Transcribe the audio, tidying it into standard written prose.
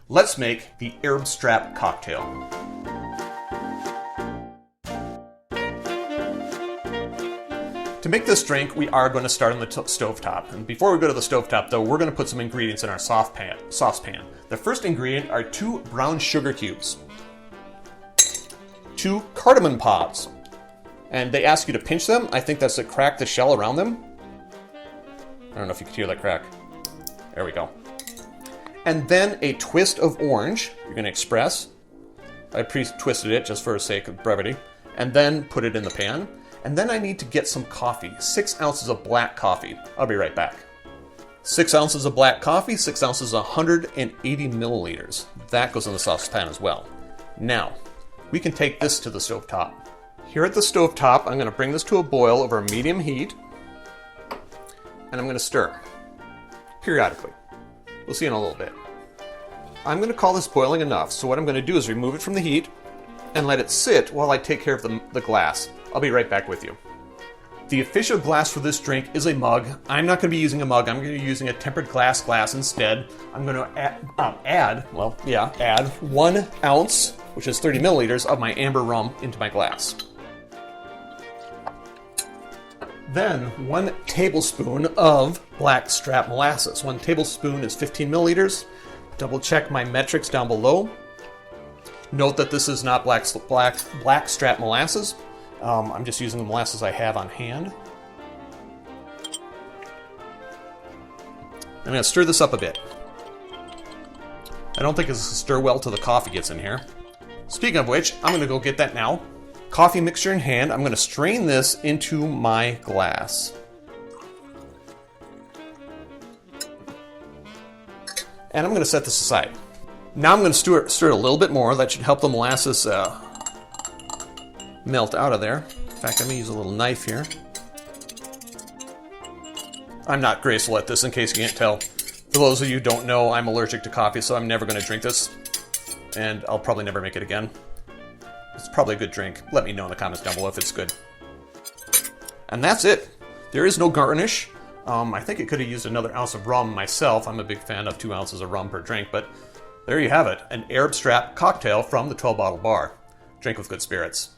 Let's make the Arap Strap cocktail. To make this drink, we are going to start on the stovetop. And before we go to the stovetop, though, we're going to put some ingredients in our saucepan. The first ingredient are 2 brown sugar cubes, 2 cardamom pods, and they ask you to pinch them. I think that's to crack the shell around them. I don't know if you can hear that crack. There we go. And then a twist of orange. You're going to express. I pre-twisted it just for the sake of brevity. And then put it in the pan. And then I need to get some coffee. 6 ounces of black coffee. I'll be right back. 6 ounces of black coffee, 6 ounces, 180 milliliters. That goes in the saucepan as well. Now, we can take this to the stovetop. Here at the stovetop, I'm going to bring this to a boil over a medium heat. And I'm going to stir periodically. We'll see in a little bit. I'm going to call this boiling enough. So what I'm going to do is remove it from the heat and let it sit while I take care of the glass. I'll be right back with you. The official glass for this drink is a mug. I'm not going to be using a mug. I'm going to be using a tempered glass instead. I'm going to add 1 ounce, which is 30 milliliters, of my amber rum into my glass. Then 1 tablespoon of Black Strap molasses. 1 tablespoon is 15 milliliters. Double check my metrics down below. Note that this is not Black Strap molasses. I'm just using the molasses I have on hand. I'm going to stir this up a bit. I don't think it's going to stir well till the coffee gets in here. Speaking of which, I'm going to go get that now. Coffee mixture in hand. I'm going to strain this into my glass. And I'm going to set this aside. Now I'm going to stir it a little bit more. That should help the molasses melt out of there. In fact, I'm going to use a little knife here. I'm not graceful at this, in case you can't tell. For those of you who don't know, I'm allergic to coffee, so I'm never going to drink this. And I'll probably never make it again. It's probably a good drink. Let me know in the comments down below if it's good. And that's it. There is no garnish. I think it could have used another ounce of rum myself. I'm a big fan of 2 ounces of rum per drink, but there you have it. An Arap Strap cocktail from the 12 Bottle Bar. Drink with good spirits.